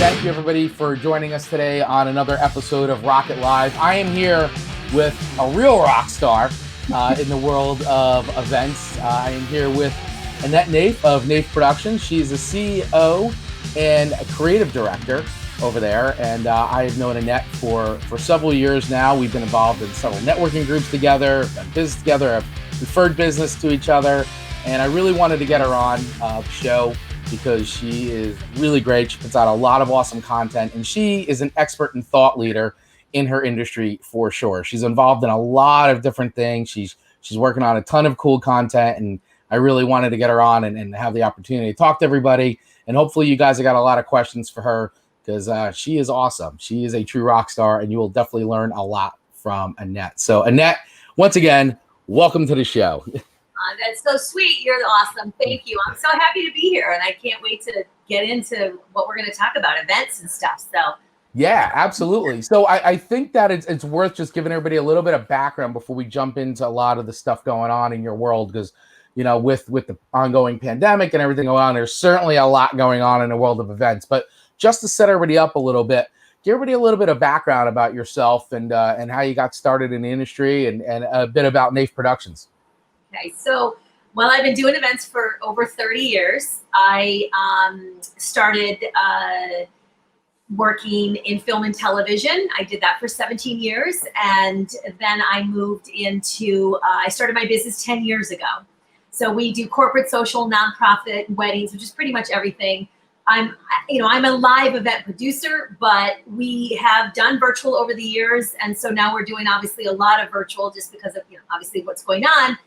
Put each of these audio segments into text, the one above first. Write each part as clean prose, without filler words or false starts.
Thank you, everybody, for joining us today on another episode of Rocket Live. I am here with a real rock star in the world of events. I am here with Annette Naif of Naif Productions. She's the CEO and a creative director over there, and I have known Annette for several years now. We've been involved in several networking groups together, done business together, have referred business to each other, and I really wanted to get her on the show because she is really great. She puts out a lot of awesome content, and she is an expert and thought leader in her industry for sure. She's involved in a lot of different things. She's working on a ton of cool content, and I really wanted to get her on and have the opportunity to talk to everybody. And hopefully you guys have got a lot of questions for her because she is awesome. She is a true rock star, and you will definitely learn a lot from Annette. So Annette, once again, welcome to the show. That's so sweet. You're awesome. Thank you. I'm so happy to be here, and I can't wait to get into what we're going to talk about, events and stuff. So yeah, absolutely. So I think that it's worth just giving everybody a little bit of background before we jump into a lot of the stuff going on in your world, because you know, with the ongoing pandemic and everything going on, there's certainly a lot going on in the world of events. But just to set everybody up a little bit, give everybody a little bit of background about yourself and how you got started in the industry and a bit about Naif Productions. okay, so I've been doing events for over 30 years. I started working in film and television. I did that for 17 years, and then I moved into I started my business 10 years ago. So we do corporate, social, nonprofit, weddings, which is pretty much everything. I'm a live event producer, but we have done virtual over the years, and so now we're doing obviously a lot of virtual just because of obviously what's going on.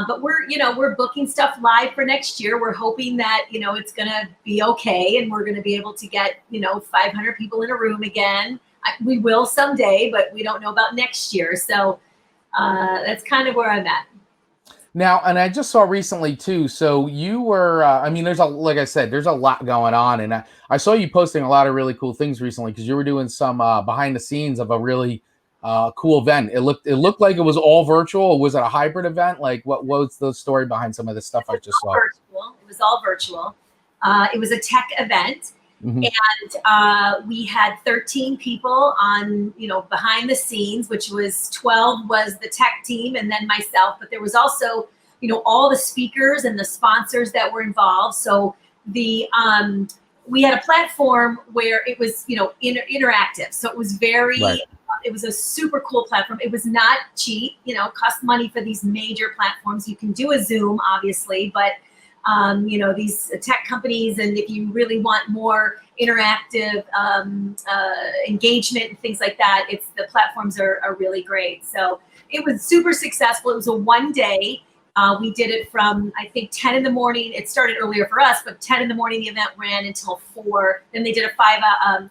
But we're booking stuff live for next year. We're hoping that it's gonna be okay, and we're gonna be able to get 500 people in a room again. We will someday, but we don't know about next year. So that's kind of where I'm at. Now, and I just saw recently too, so you were, like I said, there's a lot going on, and I saw you posting a lot of really cool things recently because you were doing some behind the scenes of a really cool event. It looked like it was all virtual. Was it a hybrid event? Like, what was the story behind some of the stuff I just saw? Virtual. It was all virtual. It was a tech event. Mm-hmm. And we had 13 people on, behind the scenes, which was 12 was the tech team and then myself. But there was also, all the speakers and the sponsors that were involved. So we had a platform where it was, interactive. So it was very, right. It was a super cool platform. It was not cheap, cost money for these major platforms. You can do a Zoom, obviously, but these tech companies, and if you really want more interactive engagement and things like that, the platforms are really great. So it was super successful. It was a one day. We did it from, I think, 10 in the morning. It started earlier for us, but 10 in the morning, the event ran until 4. Then they did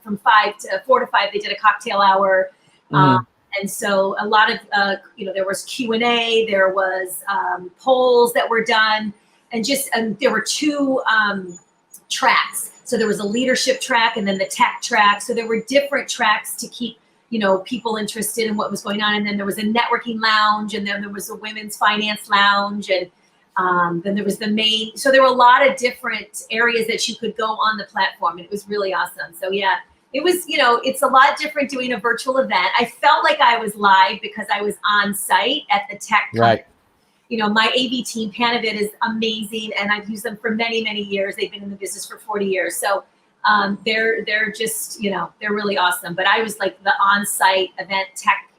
from 4 to 5, they did a cocktail hour. Mm-hmm. And so a lot of, there was Q&A, there was polls that were done. And there were 2 tracks. So there was a leadership track and then the tech track. So there were different tracks to keep, people interested in what was going on. And then there was a networking lounge, and then there was a women's finance lounge, and then there was the main. So there were a lot of different areas that you could go on the platform, and it was really awesome. So yeah, it was, it's a lot different doing a virtual event. I felt like I was live because I was on site at the tech company. Right. My AV team, Panavit, is amazing, and I've used them for many, many years. They've been in the business for 40 years. So they're just, they're really awesome. But I was like the on-site event tech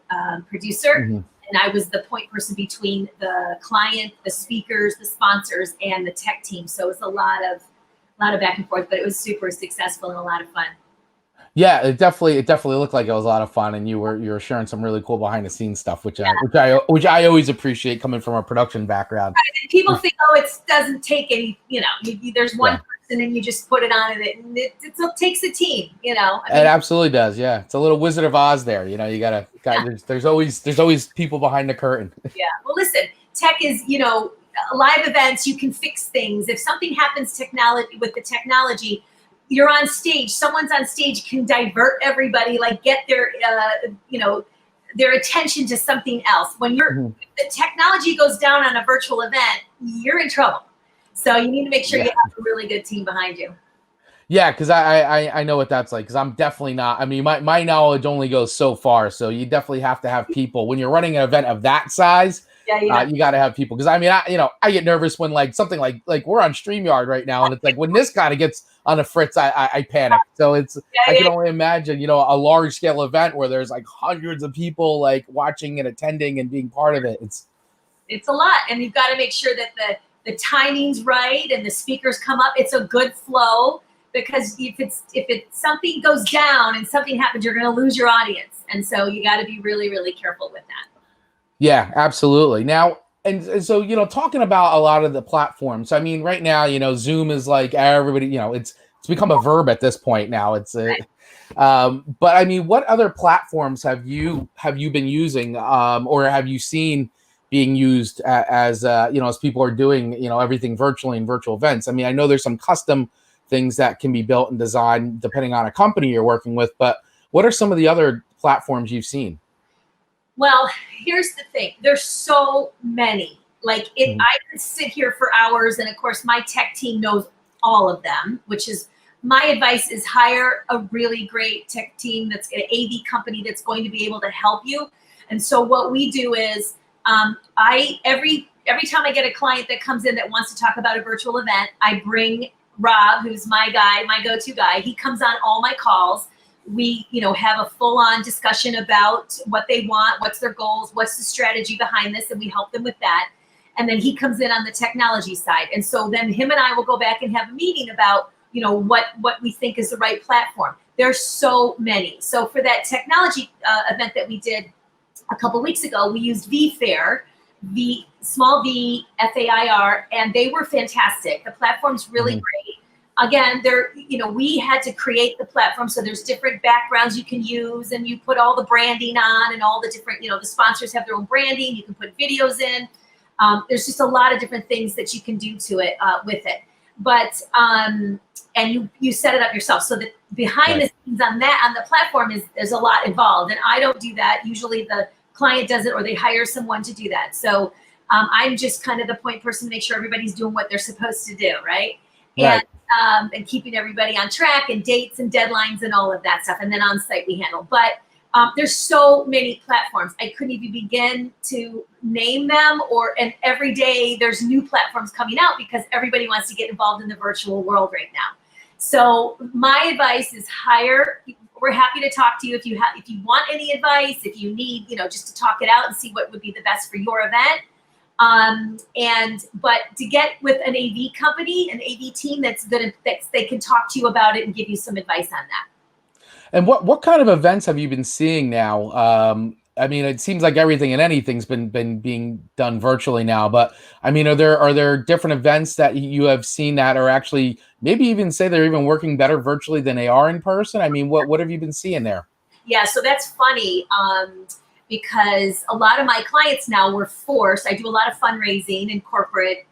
producer, Mm-hmm. and I was the point person between the client, the speakers, the sponsors, and the tech team. So it was a lot of back and forth, but it was super successful and a lot of fun. Yeah, it definitely looked like it was a lot of fun, and you were sharing some really cool behind the scenes stuff, which I always appreciate coming from a production background. Right. People think, it doesn't take any, there's one person and you just put it on and it takes a team, It absolutely does. Yeah, it's a little Wizard of Oz there. You gotta there's always people behind the curtain. Yeah. Well, listen, tech is, live events. You can fix things if something happens. With the technology. You're on stage, someone's on stage can divert everybody, like get their, their attention to something else. When if the technology goes down on a virtual event, you're in trouble. So you need to make sure you have a really good team behind you. Yeah, because I know what that's like. Because I'm definitely not. I mean, my knowledge only goes so far. So you definitely have to have people when you're running an event of that size. Yeah. You got to have people. Because I mean, I get nervous when like something like we're on StreamYard right now, and it's like when this kind of gets on the fritz, I panic. So I Yeah. can only imagine, a large scale event where there's like hundreds of people like watching and attending and being part of it. It's a lot, and you've got to make sure that the timing's right and the speakers come up. It's a good flow, because if something goes down and something happens, you're going to lose your audience, and so you got to be really, really careful with that. Yeah, absolutely. Now, and so, talking about a lot of the platforms, I mean, right now, Zoom is like everybody, it's become a verb at this point now. But I mean, what other platforms have you been using, or have you seen being used as people are doing, everything virtually in virtual events? I mean, I know there's some custom things that can be built and designed depending on a company you're working with, but what are some of the other platforms you've seen? Well, here's the thing. There's so many. Mhm. I could sit here for hours, and of course, my tech team knows all of them. Which is my advice: is hire a really great tech team that's an AV company that's going to be able to help you. And so, what we do is, I every time I get a client that comes in that wants to talk about a virtual event, I bring Rob, who's my guy, my go-to guy. He comes on all my calls. We have a full-on discussion about what they want, what's their goals, what's the strategy behind this, and we help them with that. And then he comes in on the technology side, and so then him and I will go back and have a meeting about what we think is the right platform. There's so many. So for that technology event that we did a couple weeks ago, we used vFair, V small V FAIR, and they were fantastic. The platform's really Mhm. great. Again, we had to create the platform, so there's different backgrounds you can use, and you put all the branding on, and all the different, the sponsors have their own branding. You can put videos in. There's just a lot of different things that you can do to it with it. But and you set it up yourself, so that behind Right. the scenes on the platform there's a lot involved, and I don't do that. Usually the client does it, or they hire someone to do that. So I'm just kind of the point person to make sure everybody's doing what they're supposed to do, right? And Right. and keeping everybody on track, and dates and deadlines and all of that stuff. And then on site we handle. But there's so many platforms. I couldn't even begin to name them. And every day there's new platforms coming out, because everybody wants to get involved in the virtual world right now. So my advice is hire. We're happy to talk to you if you want any advice, if you need, just to talk it out and see what would be the best for your event. But to get with an AV company, an AV team that they can talk to you about it and give you some advice on that. And what kind of events have you been seeing now? I mean, it seems like everything and anything's been being done virtually now. But I mean, are there different events that you have seen that are actually maybe even say they're even working better virtually than they are in person? I mean, what have you been seeing there? Yeah, so that's funny, because a lot of my clients now were forced. I do a lot of fundraising and corporate,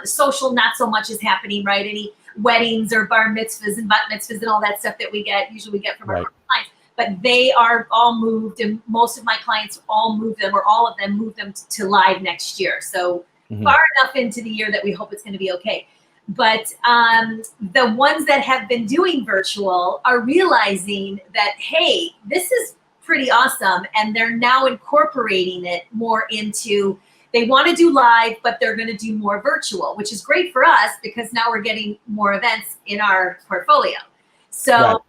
social, not so much is happening, right? Any weddings or bar mitzvahs and bat mitzvahs and all that stuff that usually get from our Right. corporate clients. But they are all moved, and most of my clients all move them, or all of them move them to live next year. So Mhm. far enough into the year that we hope it's going to be okay. But the ones that have been doing virtual are realizing that, hey, this is pretty awesome. And they're now incorporating it more into, they want to do live, but they're going to do more virtual, which is great for us, because now we're getting more events in our portfolio. Right. So,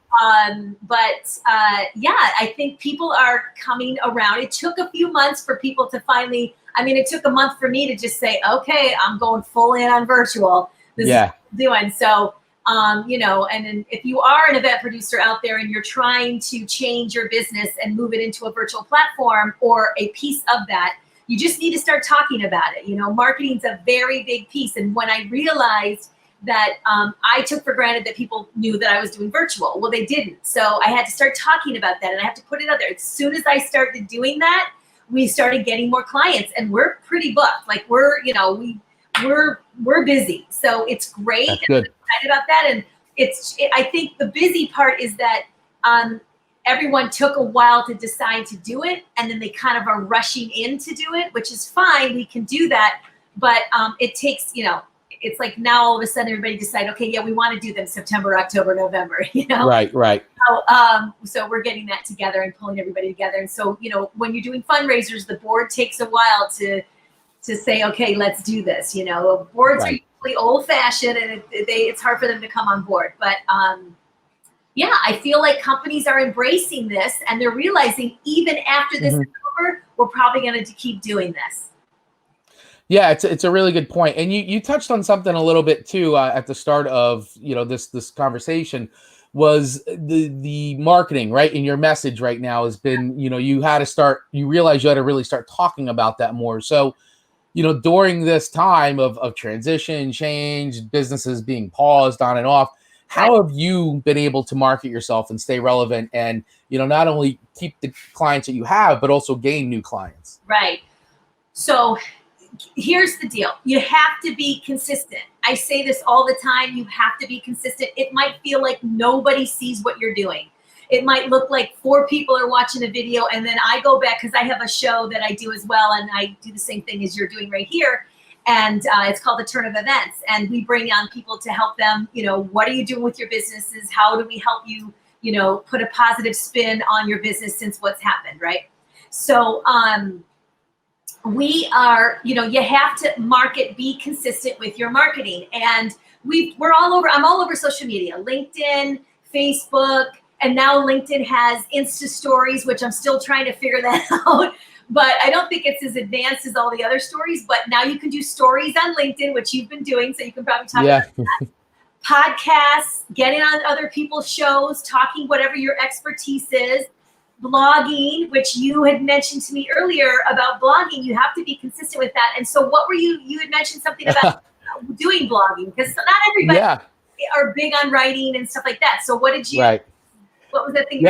yeah, I think people are coming around. It took a few months for people to finally, I mean, it took a month for me to just say, okay, I'm going full in on virtual. This is Yeah. what I'm doing. So, and then if you are an event producer out there and you're trying to change your business and move it into a virtual platform or a piece of that, you just need to start talking about it. Marketing's a very big piece. And when I realized that I took for granted that people knew that I was doing virtual, well, they didn't. So I had to start talking about that, and I have to put it out there. As soon as I started doing that, we started getting more clients, and we're pretty booked. Like we're busy, so it's great. That's And I'm good. excited about that. And I think the busy part is that everyone took a while to decide to do it, and then they kind of are rushing in to do it, which is fine. We can do that, but it takes it's like now all of a sudden everybody decide, okay, yeah, we want to do them September, October, November, you know? Right. So we're getting that together and pulling everybody together. And so, you know, when you're doing fundraisers, the board takes a while to say, okay, let's do this. You know, boards are usually old fashioned and it's hard for them to come on board. But yeah, I feel like companies are embracing this and they're realizing even after this is over, we're probably going to keep doing this. Yeah, it's a really good point. And you touched on something a little bit too at the start of, you know, this conversation, was the marketing, right? And your message right now has been, you know, you realize you had to really start talking about that more. So, you know, during this time of transition, change, businesses being paused on and off, how have you been able to market yourself and stay relevant and, you know, not only keep the clients that you have, but also gain new clients? Right. So here's the deal. You have to be consistent. I say this all the time. You have to be consistent. It might feel like nobody sees what you're doing. It might look like 4 people are watching a video, and then I go back because I have a show that I do as well, and I do the same thing as you're doing right here. And it's called The Turn of Events. And we bring on people to help them, you know, what are you doing with your businesses? How do we help you, you know, put a positive spin on your business since what's happened, right? So we are, you know, you have to be consistent with your marketing. And we're all over, I'm all over social media, LinkedIn, Facebook, and now LinkedIn has Insta stories, which I'm still trying to figure that out. But I don't think it's as advanced as all the other stories. But now you can do stories on LinkedIn, which you've been doing. So you can probably talk about that. Podcasts, getting on other people's shows, talking whatever your expertise is. Blogging, which you had mentioned to me earlier about blogging. You have to be consistent with that. And so what were you had mentioned something about doing blogging, because not everybody are big on writing and stuff like that. So what did you, what was that thing?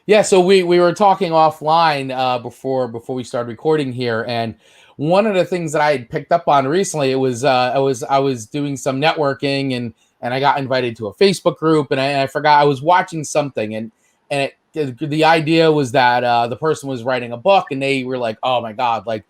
Yeah. So we were talking offline before we started recording here, and one of the things that I had picked up on recently, I was doing some networking and I got invited to a Facebook group, and I forgot, I was watching something, and the idea was that the person was writing a book, and they were like, oh my God, like,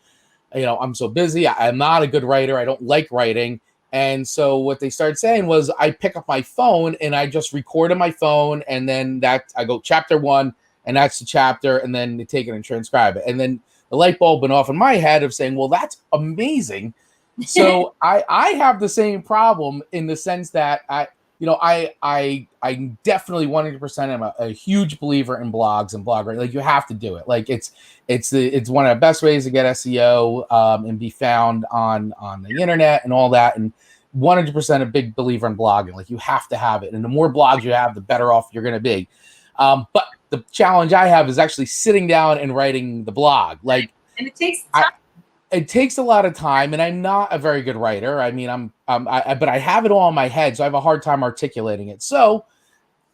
you know, I'm so busy. I'm not a good writer. I don't like writing. And so what they started saying was, I pick up my phone and I just record on my phone, and then I go chapter 1, and that's the chapter, and then they take it and transcribe it. And then the light bulb went off in my head of saying, well, that's amazing. So I have the same problem in the sense that I definitely 100% am a huge believer in blogs and blog writing. Like, you have to do it. Like, it's one of the best ways to get SEO and be found on the internet and all that. And 100% a big believer in blogging. Like, you have to have it. And the more blogs you have, the better off you're going to be. But the challenge I have is actually sitting down and writing the blog. Like, and it takes time. It takes a lot of time, and I'm not a very good writer. I mean, but I have it all in my head, so I have a hard time articulating it. So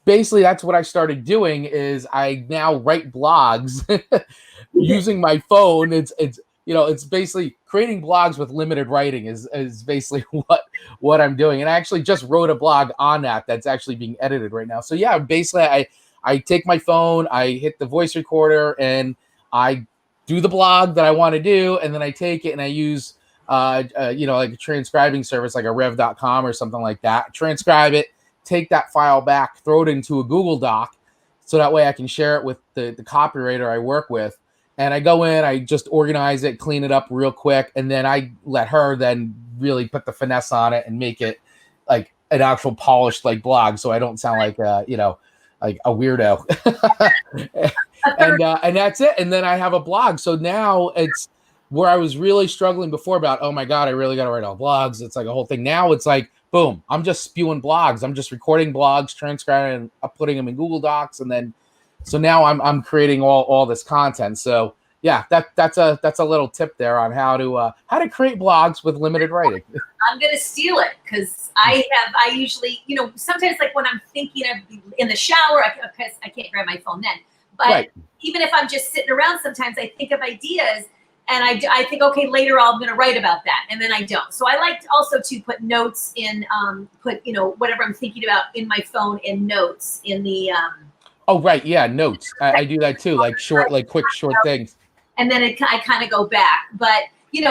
basically, that's what I started doing. Is I now write blogs using my phone. It's basically creating blogs with limited writing is basically what I'm doing. And I actually just wrote a blog on that's actually being edited right now. So yeah, basically, I take my phone, I hit the voice recorder, and I do the blog that I want to do, and then I take it and I use like a transcribing service like a rev.com or something like that, transcribe it, take that file back, throw it into a Google Doc, so that way I can share it with the copywriter I work with. And I go in, I just organize it, clean it up real quick, and then I let her then really put the finesse on it and make it like an actual polished like blog, so I don't sound like like a weirdo. And that's it. And then I have a blog. So now it's where I was really struggling before about, oh my God, I really got to write all blogs. It's like a whole thing. Now it's like, boom, I'm just spewing blogs. I'm just recording blogs, transcribing, and putting them in Google Docs. And then, so now I'm creating all this content. So yeah, that's a little tip there on how to create blogs with limited writing. I'm going to steal it because I usually, sometimes like when I'm thinking of in the shower, because I can't grab my phone then. But even if I'm just sitting around, sometimes I think of ideas and I think, okay, later I'm going to write about that. And then I don't. So I like also to put notes in, whatever I'm thinking about in my phone in notes in the. Oh, right. Yeah. Notes. I do that too. Like quick, short things. And then I kind of go back. But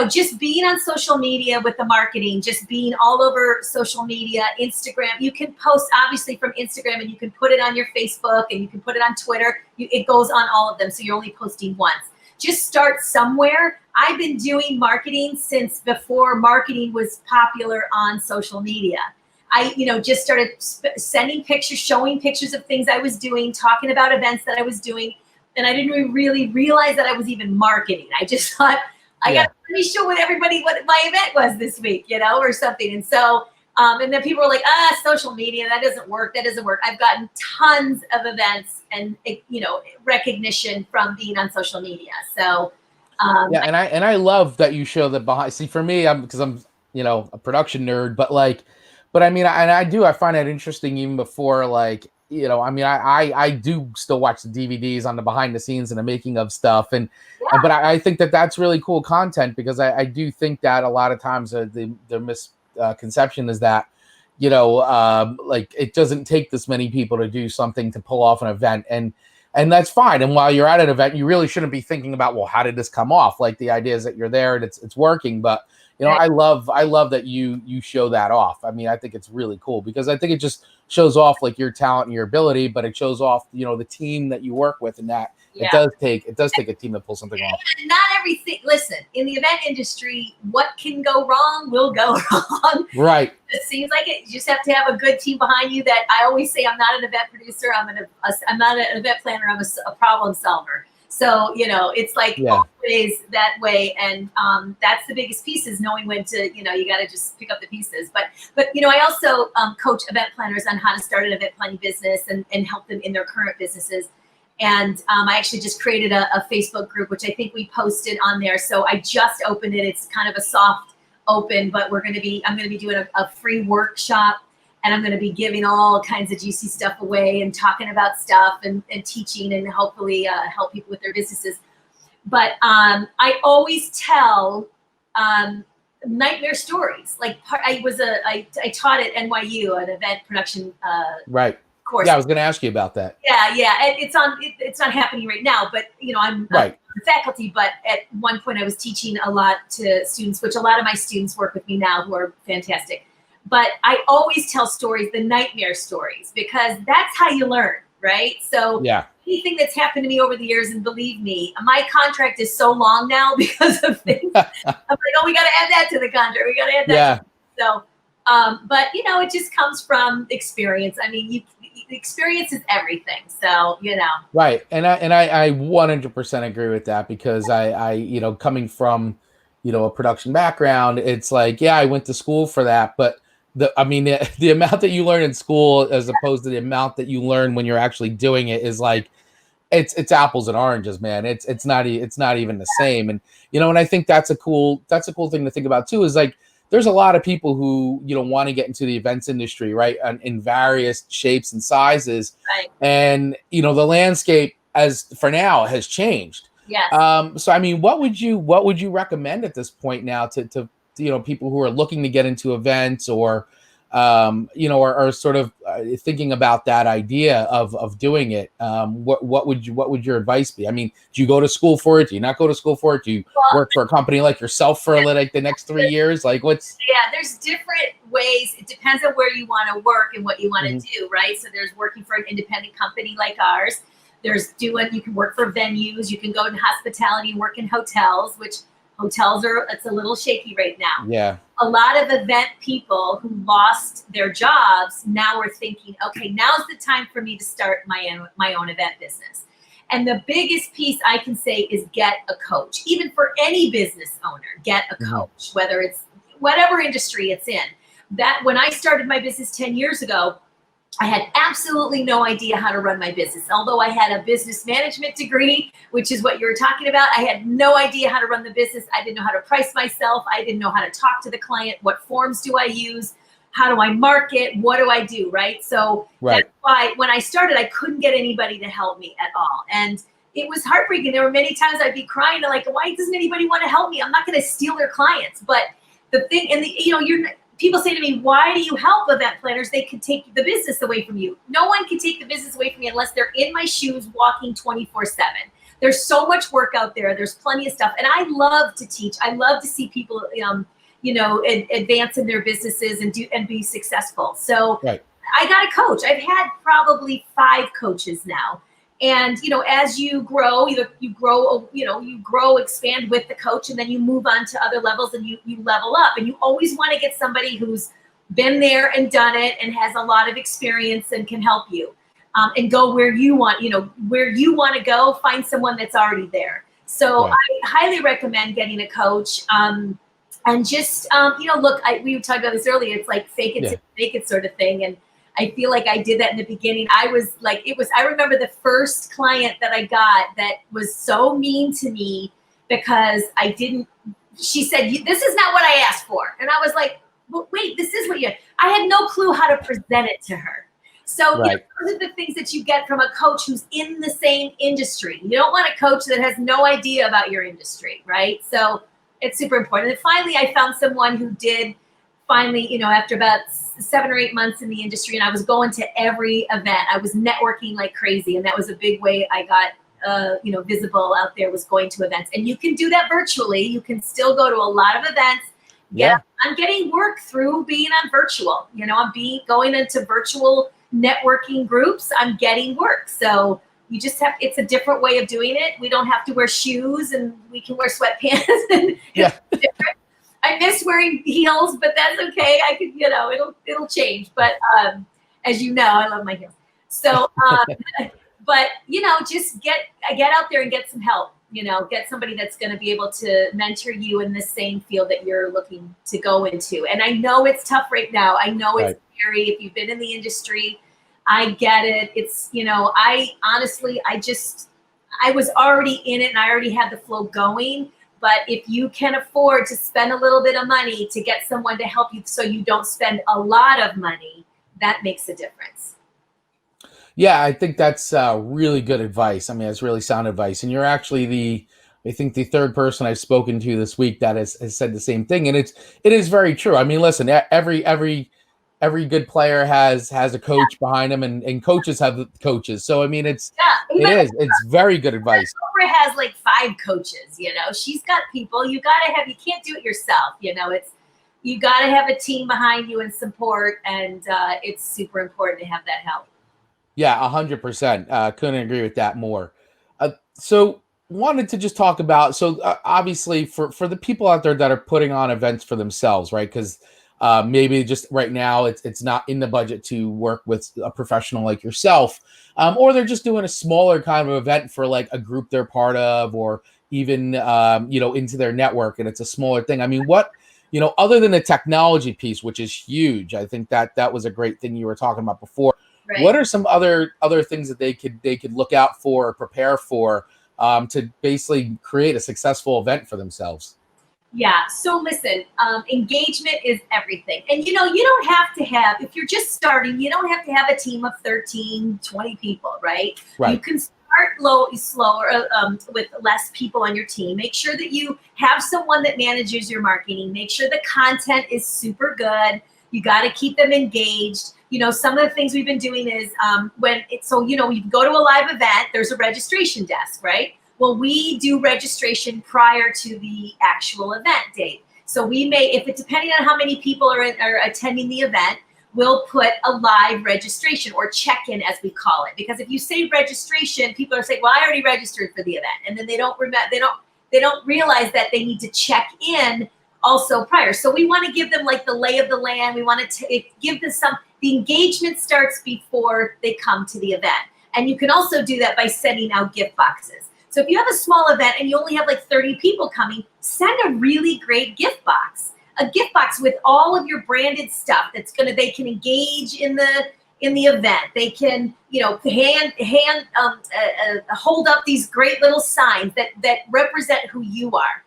just being on social media with the marketing, just being all over social media, Instagram. You can post obviously from Instagram, and you can put it on your Facebook, and you can put it on Twitter. It goes on all of them. So you're only posting once. Just start somewhere. I've been doing marketing since before marketing was popular on social media. I, just started sending pictures, showing pictures of things I was doing, talking about events that I was doing. And I didn't really realize that I was even marketing. I just thought, let me show everybody what my event was this week, or something. And so, and then people were like, social media, that doesn't work. That doesn't work. I've gotten tons of events and, recognition from being on social media. So, and I love that you show the behind. See, for me, because I'm a production nerd, but I find it interesting even before I do still watch the DVDs on the behind the scenes and the making of stuff, but I think that's really cool content, because I do think that a lot of times the misconception is that it doesn't take this many people to do something to pull off an event, and that's fine. And while you're at an event, you really shouldn't be thinking about, well, how did this come off? Like, the idea is that you're there and it's working, but I love that you show that off. I mean, I think it's really cool, because I think it just shows off like your talent and your ability, but it shows off, the team that you work with, and that it does take a team to pull something off. And not everything. Listen, in the event industry, what can go wrong will go wrong. Right. It seems like it. You just have to have a good team behind you. That I always say, I'm not an event producer. I'm not an event planner. I'm a problem solver. So, it's like always that way. And that's the biggest piece, is knowing when to, you got to just pick up the pieces. But I also coach event planners on how to start an event planning business and help them in their current businesses. And I actually just created a Facebook group, which I think we posted on there. So I just opened it. It's kind of a soft open, but I'm going to be doing a free workshop. And I'm going to be giving all kinds of juicy stuff away and talking about stuff and teaching, and hopefully help people with their businesses. But I always tell nightmare stories. Like, I taught at NYU, an event production course. Yeah, I was going to ask you about that. Yeah. And it's not happening right now, but I'm faculty. But at one point I was teaching a lot to students, which a lot of my students work with me now, who are fantastic. But I always tell stories, the nightmare stories, because that's how you learn, right? So anything that's happened to me over the years, and believe me, my contract is so long now because of things. I'm like, we got to add that to the contract. We got to add that. So, but it just comes from experience. I mean, experience is everything. So, Right. And I 100% agree with that, because I coming from, a production background, it's like, I went to school for that, but the amount that you learn in school as opposed to the amount that you learn when you're actually doing it is like, it's apples and oranges, man. It's not even the same. And, and I think that's a cool thing to think about too, is like, there's a lot of people who, want to get into the events industry, right? In various shapes and sizes. Right. And, the landscape as for now has changed. Yes. So, I mean, what would you recommend at this point now to people who are looking to get into events, or, are sort of thinking about that idea of doing it? What would your advice be? I mean, do you go to school for it? Do you not go to school for it? Do you work for a company like yourself for like the next 3 years? Like, there's different ways. It depends on where you want to work and what you want to do, right? So there's working for an independent company like ours. You can work for venues. You can go in hospitality and work in hotels, which hotels it's a little shaky right now. Yeah. A lot of event people who lost their jobs now are thinking, okay, now's the time for me to start my own event business. And the biggest piece I can say is get a coach. Even for any business owner, get a coach, whether it's whatever industry it's in. That when I started my business 10 years ago, I had absolutely no idea how to run my business. Although I had a business management degree, which is what you were talking about, I had no idea how to run the business. I didn't know how to price myself. I didn't know how to talk to the client. What forms do I use? How do I market? What do I do? Right. So that's why when I started, I couldn't get anybody to help me at all. And it was heartbreaking. There were many times I'd be crying, like, why doesn't anybody want to help me? I'm not going to steal their clients. But the thing, and people say to me, why do you help event planners? They could take the business away from you. No one can take the business away from me unless they're in my shoes walking 24/7. there's so much work out there. There's plenty of stuff. And I love to teach. I love to see people, advance in their businesses and be successful. So Right. I got a coach. I've had probably 5 coaches now. And, as you grow, you grow, expand with the coach, and then you move on to other levels and you level up. And you always want to get somebody who's been there and done it and has a lot of experience and can help you and go where you want, to go, find someone that's already there. So Right. I highly recommend getting a coach. And just, look, we talked about this earlier. It's like fake it, till you make it sort of thing. And I feel like I did that in the beginning. I remember the first client that I got that was so mean to me because she said, this is not what I asked for. And I was like, but wait, this is what I had no clue how to present it to her. So Right. those are the things that you get from a coach who's in the same industry. You don't want a coach that has no idea about your industry, right? So it's super important. And finally, I found someone who did finally, after about 7 or 8 months in the industry, and I was going to every event. I was networking like crazy, and that was a big way I got, visible out there, was going to events. And you can do that virtually. You can still go to a lot of events. I'm getting work through being on virtual. I'm going into virtual networking groups. I'm getting work. So you just it's a different way of doing it. We don't have to wear shoes, and we can wear sweatpants. And Yeah. it's different. I miss wearing heels, but that's okay. I could, it'll change. But as you know, I love my heels. So, but just get out there and get some help. Get somebody that's going to be able to mentor you in the same field that you're looking to go into. And I know it's tough right now. I know it's scary. If you've been in the industry, I get it. It's, I honestly, I was already in it and I already had the flow going. But if you can afford to spend a little bit of money to get someone to help you so you don't spend a lot of money, that makes a difference. Yeah, I think that's really good advice. I mean, it's really sound advice. And you're actually I think the third person I've spoken to this week that has said the same thing. And it is very true. I mean, listen, every good player has a coach behind him, and coaches have coaches. So I mean, it's very good advice. Oprah has like 5 coaches. She's got people. You can't do it yourself. You got to have a team behind you and support, and it's super important to have that help. Yeah, 100%. Couldn't agree with that more. So wanted to just talk about, obviously for the people out there that are putting on events for themselves, right? Because maybe just right now it's not in the budget to work with a professional like yourself, or they're just doing a smaller kind of event for like a group they're part of, or even into their network, and it's a smaller thing. I mean, what other than the technology piece, which is huge, I think that was a great thing you were talking about before. Right. What are some other things that they could look out for or prepare for to basically create a successful event for themselves? Yeah. So listen, engagement is everything. And, you don't have to have, if you're just starting, you don't have to have a team of 13, 20 people, right? You can start slower with less people on your team. Make sure that you have someone that manages your marketing. Make sure the content is super good. You got to keep them engaged. Some of the things we've been doing is when you go to a live event, there's a registration desk, right? Well, we do registration prior to the actual event date. So we may, depending on how many people are attending the event, we'll put a live registration or check-in, as we call it. Because if you say registration, people are saying, well, I already registered for the event. And then they don't realize that they need to check in also prior. So we want to give them like the lay of the land. We want to give them the engagement starts before they come to the event. And you can also do that by sending out gift boxes. So if you have a small event and you only have like 30 people coming, send a really great gift box. A gift box with all of your branded stuff they can engage in the event. They can, hold up these great little signs that represent who you are.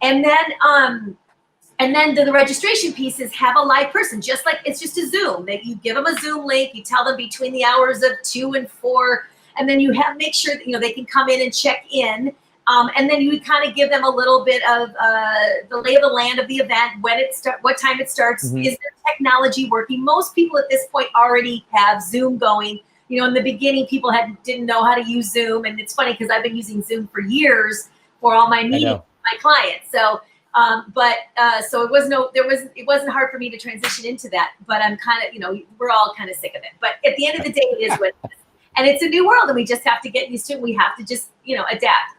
And then the registration pieces have a live person, just like it's just a Zoom. That you give them a Zoom link, you tell them between the hours of 2 and 4, and then you make sure that they can come in and check in. And then you kind of give them a little bit of the lay of the land of the event, what time it starts. Mm-hmm. Is their technology working? Most people at this point already have Zoom going. In the beginning, people didn't know how to use Zoom, and it's funny because I've been using Zoom for years for all my meetings with my clients. So, so it wasn't hard for me to transition into that. But I'm kind of, we're all kind of sick of it. But at the end of the day, it is what it is. And it's a new world, and we just have to get used to it. We have to just, adapt.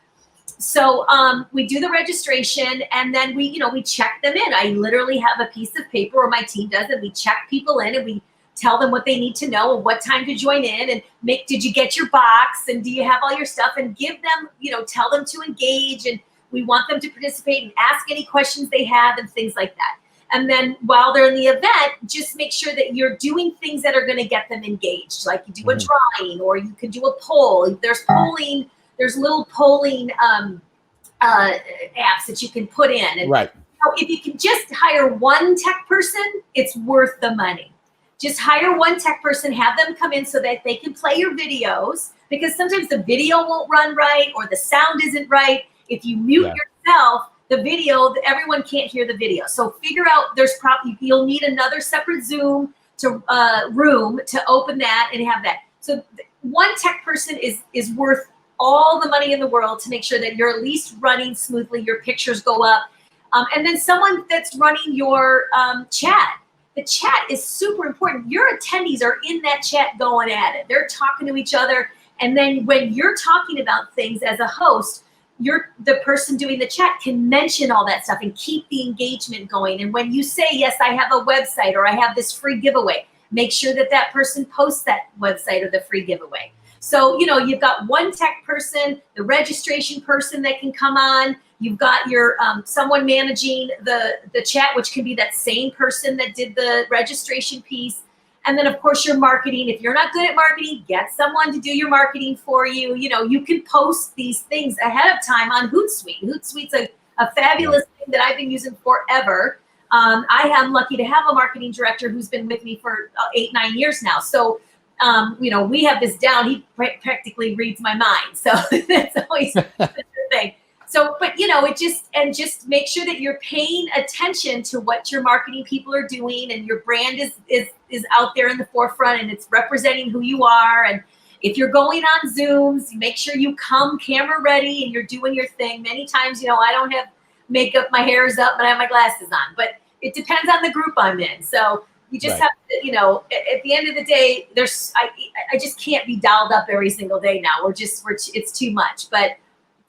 So we do the registration, and then we check them in. I literally have a piece of paper, or my team does, and we check people in, and we tell them what they need to know and what time to join in, and did you get your box, and do you have all your stuff, and give them, tell them to engage, and we want them to participate and ask any questions they have and things like that. And then while they're in the event, just make sure that you're doing things that are going to get them engaged. Like you do a drawing, or you can do a poll. There's polling. There's little polling apps that you can put in. And right. If you can just hire one tech person, it's worth the money. Just hire one tech person, have them come in so that they can play your videos, because sometimes the video won't run right or the sound isn't right. If you mute yourself, the video, everyone can't hear the video. So figure out, you'll need another separate Zoom room to open that and have that. So one tech person is worth all the money in the world to make sure that you're at least running smoothly, your pictures go up. And then someone that's running your chat. The chat is super important. Your attendees are in that chat going at it. They're talking to each other. And then when you're talking about things as a host, the person doing the chat can mention all that stuff and keep the engagement going. And when you say, yes, I have a website, or I have this free giveaway, make sure that person posts that website or the free giveaway. So, you've got one tech person, the registration person that can come on. You've got your someone managing the chat, which can be that same person that did the registration piece. And then, of course, your marketing. If you're not good at marketing, get someone to do your marketing for you. You can post these things ahead of time on Hootsuite. Hootsuite's a fabulous thing that I've been using forever. I am lucky to have a marketing director who's been with me for 8-9 years now. So, we have this down. He practically reads my mind. So that's always the thing. So, but just make sure that you're paying attention to what your marketing people are doing, and your brand is out there in the forefront, and it's representing who you are. And if you're going on Zooms, make sure you come camera ready and you're doing your thing. Many times, I don't have makeup, my hair is up, but I have my glasses on. But it depends on the group I'm in. So you just have to, at the end of the day, I just can't be dialed up every single day now. It's too much. But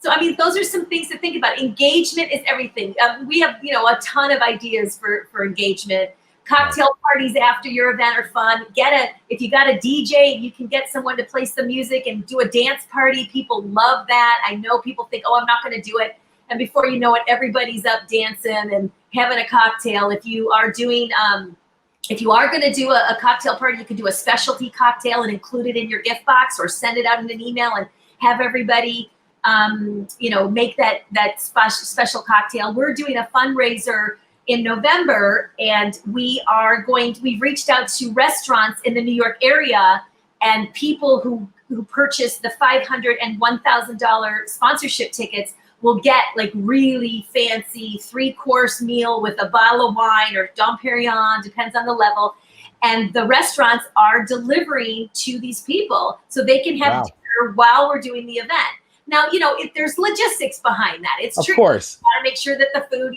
so, those are some things to think about. Engagement is everything. We have, a ton of ideas for engagement. Cocktail parties after your event are fun. If you got a DJ, you can get someone to play some music and do a dance party. People love that. I know people think, I'm not going to do it. And before you know it, everybody's up dancing and having a cocktail. If you are doing, if you are going to do a cocktail party, you can do a specialty cocktail and include it in your gift box, or send it out in an email and have everybody make that special cocktail. We're doing a fundraiser in November, and we've reached out to restaurants in the New York area, and people who purchase the $500 and $1,000 sponsorship tickets will get like really fancy 3-course meal with a bottle of wine or Dom Perignon, depends on the level. And the restaurants are delivering to these people so they can have dinner while we're doing the event. Now, if there's logistics behind that, it's tricky. Of course. You gotta make sure that the food,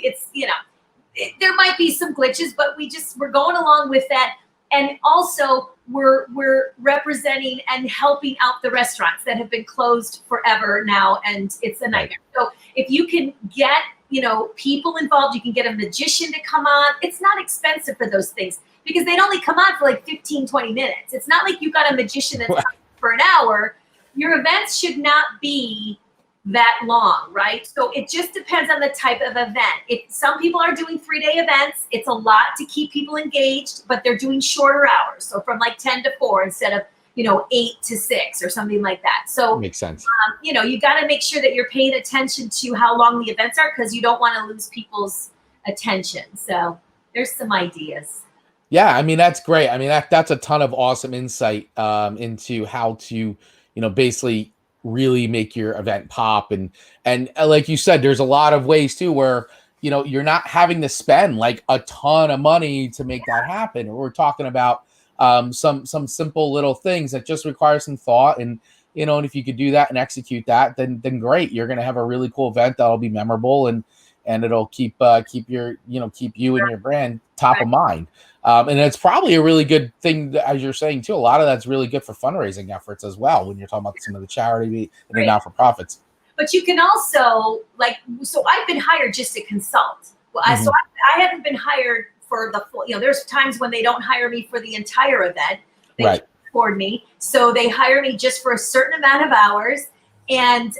there might be some glitches, but we're going along with that. And also we're representing and helping out the restaurants that have been closed forever now, and it's a nightmare. So if you can get, people involved, you can get a magician to come on. It's not expensive for those things, because they'd only come on for like 15, 20 minutes. It's not like you got a magician that's coming for an hour. Your events should not be that long, right? So it just depends on the type of event. If some people are doing 3-day events, it's a lot to keep people engaged, but they're doing shorter hours. So from like 10 to 4 instead of, 8 to 6 or something like that. So makes sense. You got to make sure that you're paying attention to how long the events are, because you don't want to lose people's attention. So there's some ideas. Yeah, that's great. That's a ton of awesome insight into how to, basically really make your event pop. And like you said, there's a lot of ways too where, you're not having to spend like a ton of money to make that happen. We're talking about some simple little things that just require some thought. And and if you could do that and execute that, then great. You're going to have a really cool event that'll be memorable, and it'll keep your keep you and your brand top of mind. And it's probably a really good thing, as you're saying too. A lot of that's really good for fundraising efforts as well, when you're talking about some of the charity and the not-for-profits. But you can also, so I've been hired just to consult. Well, so I haven't been hired for the full, there's times when they don't hire me for the entire event. They can't afford me. So they hire me just for a certain amount of hours. And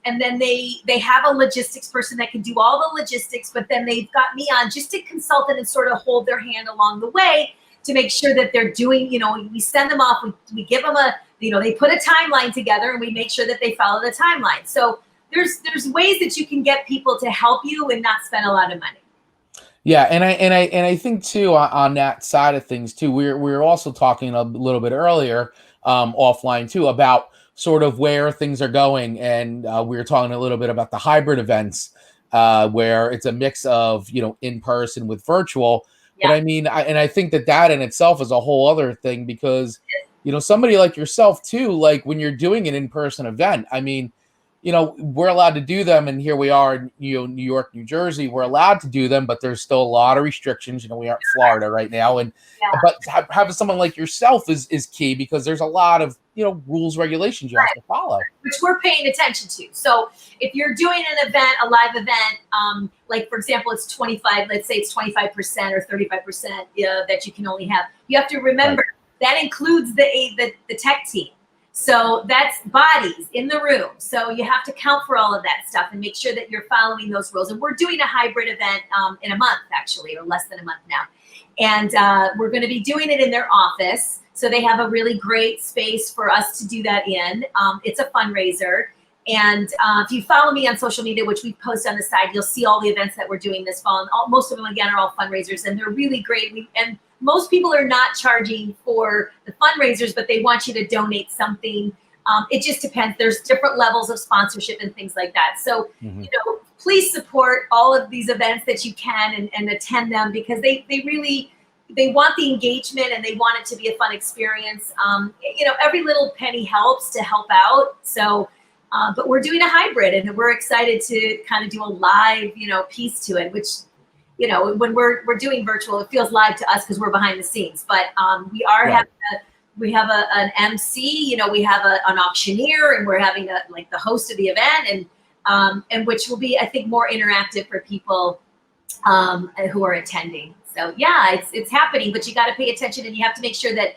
then they have a logistics person that can do all the logistics, but then they've got me on just to consult and sort of hold their hand along the way to make sure that they're doing, we send them off, we give them they put a timeline together, and we make sure that they follow the timeline. So there's ways that you can get people to help you and not spend a lot of money. Yeah, and I think too, on that side of things too, we're also talking a little bit earlier offline too about sort of where things are going, and we were talking a little bit about the hybrid events where it's a mix of in person with virtual. Yeah. But I mean, I think that in itself is a whole other thing, because somebody like yourself too, like when you're doing an in-person event, I mean, we're allowed to do them, and here we are in New York, New Jersey, we're allowed to do them, but there's still a lot of restrictions. We aren't Florida right now, and but having someone like yourself is key, because there's a lot of rules, regulations you have to follow, which we're paying attention to. So if you're doing an event, a live event, like for example, it's 25, let's say it's 25% or 35% that you can only have. You have to remember that includes the tech team. So that's bodies in the room. So you have to count for all of that stuff and make sure that you're following those rules. And we're doing a hybrid event in a month, actually, or less than a month now. And we're going to be doing it in their office. So they have a really great space for us to do that in. It's a fundraiser. And if you follow me on social media, which we post on the side, you'll see all the events that we're doing this fall. And most of them, again, are all fundraisers, and they're really great. And most people are not charging for the fundraisers, but they want you to donate something. It just depends. There's different levels of sponsorship and things like that. So, please support all of these events that you can and attend them, because they want the engagement, and they want it to be a fun experience. Every little penny helps to help out. So, but we're doing a hybrid, and we're excited to kind of do a live, piece to it, which, when we're doing virtual, it feels live to us because we're behind the scenes. But we are having an MC, we have an auctioneer, and we're having the host of the event, and which will be, I think, more interactive for people who are attending. So yeah, it's happening, but you got to pay attention, and you have to make sure that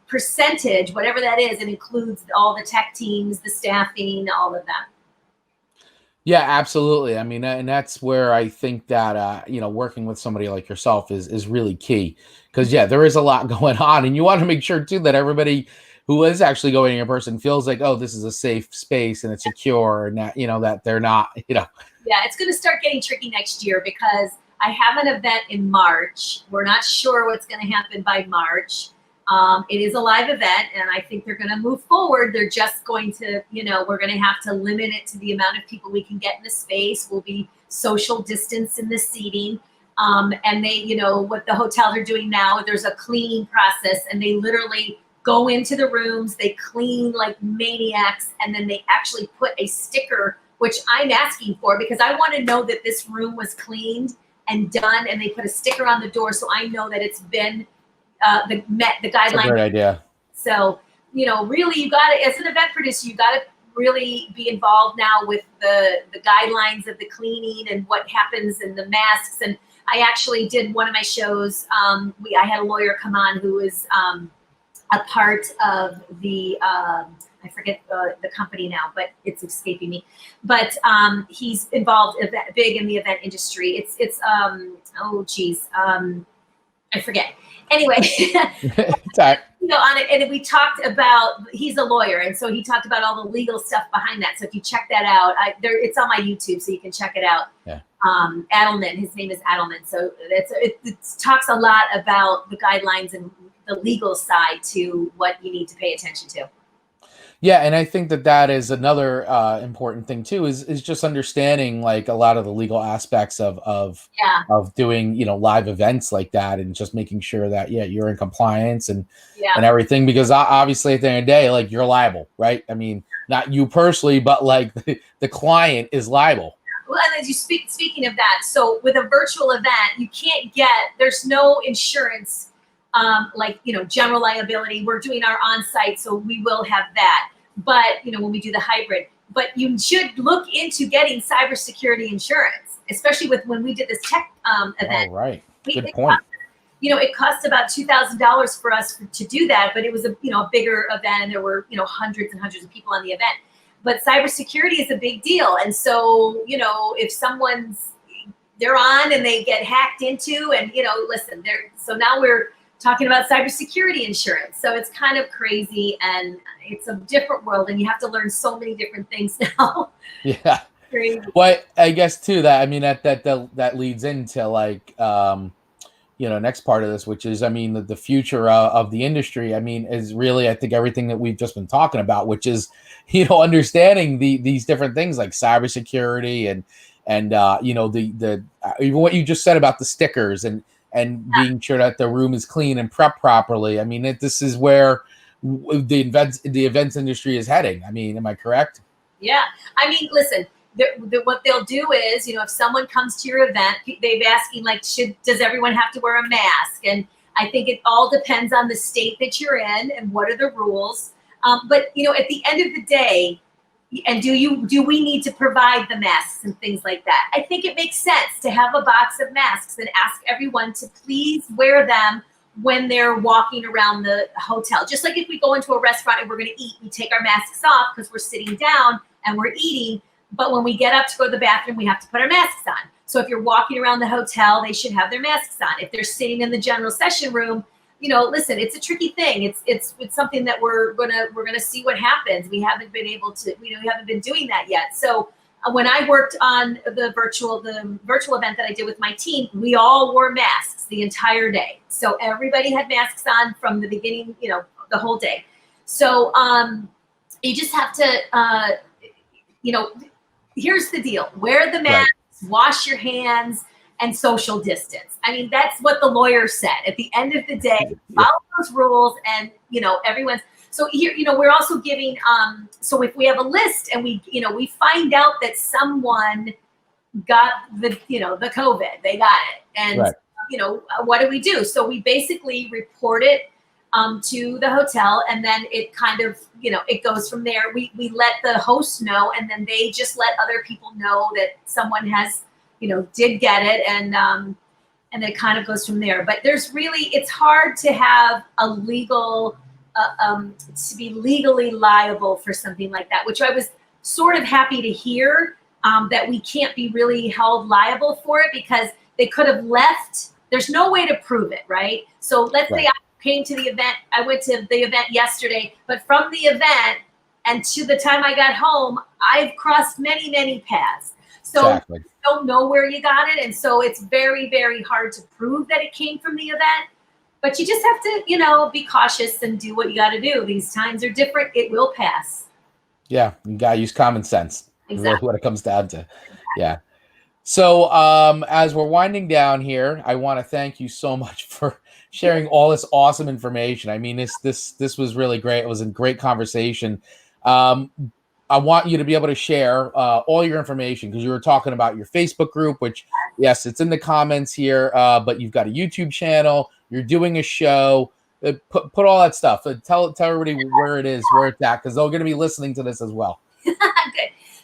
percentage, whatever that is, it includes all the tech teams, the staffing, all of that. Yeah, absolutely. I mean, and that's where I think that, working with somebody like yourself is really key, because there is a lot going on, and you want to make sure too that everybody who is actually going in person feels like, oh, this is a safe space and it's secure, and that, that they're not, Yeah, it's going to start getting tricky next year, because I have an event in March. We're not sure what's going to happen by March. It is a live event, and I think they're going to move forward. They're just going to, we're going to have to limit it to the amount of people we can get in the space. We'll be social distance in the seating. And they, what the hotels are doing now, there's a cleaning process, and they literally go into the rooms, they clean like maniacs, and then they actually put a sticker, which I'm asking for, because I want to know that this room was cleaned and done, and they put a sticker on the door so I know that it's been met the guidelines. That's a great idea. So, really, you got to, as an event producer, you got to really be involved now with the guidelines of the cleaning and what happens, and the masks. And I actually did one of my shows. I had a lawyer come on who was a part of the I forget the company now, but it's escaping me. But he's involved big in the event industry. It's I forget. Anyway, on it, and we talked about, he's a lawyer, and so he talked about all the legal stuff behind that. So if you check that out, it's on my YouTube, so you can check it out. Yeah. Adelman, his name is Adelman. So it talks a lot about the guidelines and the legal side to what you need to pay attention to. Yeah, and I think that that is another important thing too. Is just understanding like a lot of the legal aspects Yeah, of doing live events like that, and just making sure that you're in compliance and yeah. everything. Because obviously at the end of the day, like you're liable, right? I mean, not you personally, but like the client is liable. Well, and as you speaking of that, so with a virtual event, you can't get, there's no insurance, like, general liability. We're doing our on-site, so we will have that. But, when we do the hybrid, but you should look into getting cybersecurity insurance, especially with when we did this tech All event. right, We, good it point. it cost about $2,000 for us to do that, but it was a bigger event, and there were hundreds and hundreds of people on the event. But cybersecurity is a big deal, and so if they're on and they get hacked into, and listen, they're so now we're talking about cybersecurity insurance. So it's kind of crazy, and it's a different world, and you have to learn so many different things now. Yeah. Crazy. Well, I guess too that I mean that leads into like next part of this, which is, I mean, the future of the industry, I mean, is really, I think, everything that we've just been talking about, which is, understanding these different things like cybersecurity and even what you just said about the stickers and being sure that the room is clean and prepped properly. I mean, this is where the events industry is heading. I mean, am I correct? Yeah. I mean, listen, what they'll do is, if someone comes to your event, they've asking like, does everyone have to wear a mask? And I think it all depends on the state that you're in and what are the rules. But at the end of the day, and do we need to provide the masks and things like that? I think it makes sense to have a box of masks and ask everyone to please wear them when they're walking around the hotel. Just like if we go into a restaurant and we're going to eat, we take our masks off because we're sitting down and we're eating. But when we get up to go to the bathroom, we have to put our masks on. So if you're walking around the hotel, they should have their masks on. If they're sitting in the general session room, listen, it's a tricky thing. It's something that we're gonna see what happens. We haven't been able to, we haven't been doing that yet. So when I worked on the virtual event that I did with my team, we all wore masks the entire day. So everybody had masks on from the beginning, the whole day. So you just have to, here's the deal: wear the mask, right, wash your hands, and social distance. I mean, that's what the lawyer said. At the end of the day, follow those rules, and everyone's. So here, we're also giving. So if we have a list and we find out that someone got the the COVID, they got it, and Right. What do we do? So we basically report it to the hotel, and then it kind of it goes from there. We let the host know, and then they just let other people know that someone has did get it, and it kind of goes from there. But it's hard to have a legal to be legally liable for something like that, which I was sort of happy to hear, that we can't be really held liable for it, because they could have left. There's no way to prove it, right? So let's say I came to the event. I went to the event yesterday, but from the event and to the time I got home, I've crossed many, many paths. So Exactly. you don't know where you got it. And so it's very, very hard to prove that it came from the event. But you just have to, be cautious and do what you got to do. These times are different. It will pass. Yeah, you gotta use common sense. Exactly. Really what it comes down to. Yeah. So as we're winding down here, I want to thank you so much for sharing all this awesome information. I mean, this was really great. It was a great conversation. I want you to be able to share all your information, because you were talking about your Facebook group, which, yes, it's in the comments here, but you've got a YouTube channel. You're doing a show. Put all that stuff. Tell everybody where it is, where it's at, because they're going to be listening to this as well. Good.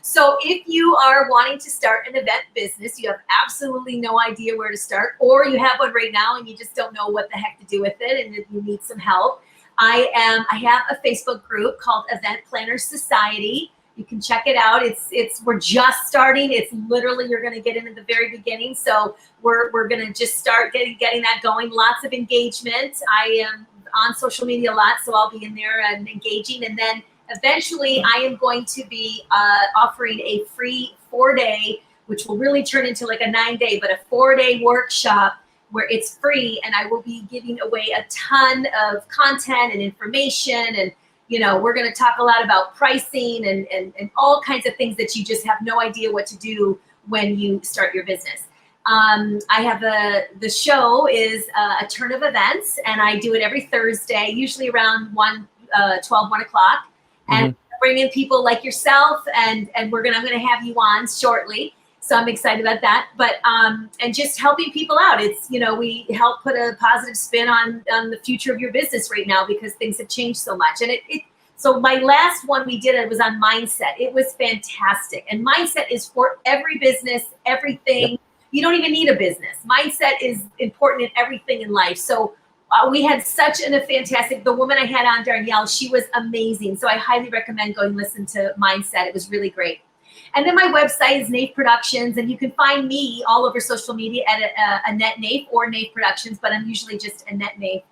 So if you are wanting to start an event business, you have absolutely no idea where to start, or you have one right now and you just don't know what the heck to do with it, and you need some help, I have a Facebook group called Event Planners Society. You can check it out. We're just starting. It's literally, you're going to get in at the very beginning. So we're going to just start getting that going. Lots of engagement. I am on social media a lot, so I'll be in there and engaging. And then eventually I am going to be offering a free 4-day, which will really turn into like a 9-day, but a 4-day workshop where it's free. And I will be giving away a ton of content and information, and we're going to talk a lot about pricing and all kinds of things that you just have no idea what to do when you start your business. I have the show is a turn of events, and I do it every Thursday, usually around 1 o'clock. And bring in people like yourself, and I'm going to have you on shortly. So I'm excited about that. But and just helping people out. It's, we help put a positive spin on the future of your business right now, because things have changed so much. And so my last one we did, it was on mindset. It was fantastic. And mindset is for every business, everything. Yep. You don't even need a business. Mindset is important in everything in life. So we had such a fantastic, the woman I had on, Danielle, she was amazing. So I highly recommend going listen to Mindset. It was really great. And then my website is Naif Productions, and you can find me all over social media at Annette Naif or Naif Productions, but I'm usually just Annette Naif.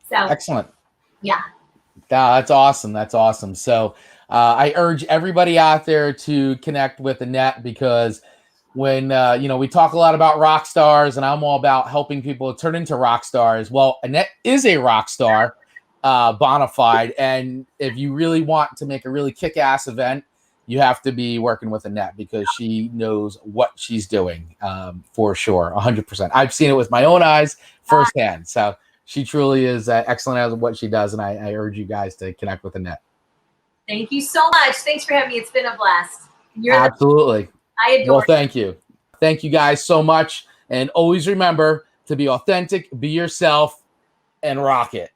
So excellent. Yeah. That's awesome. That's awesome. So I urge everybody out there to connect with Annette, because when, we talk a lot about rock stars, and I'm all about helping people turn into rock stars. Well, Annette is a rock star, bona fide. And if you really want to make a really kick-ass event, you have to be working with Annette, because she knows what she's doing, for sure, 100%. I've seen it with my own eyes firsthand. So she truly is excellent at what she does, and I urge you guys to connect with Annette. Thank you so much. Thanks for having me. It's been a blast. Absolutely. I adore Well, thank you. Thank you guys so much. And always remember to be authentic, be yourself, and rock it.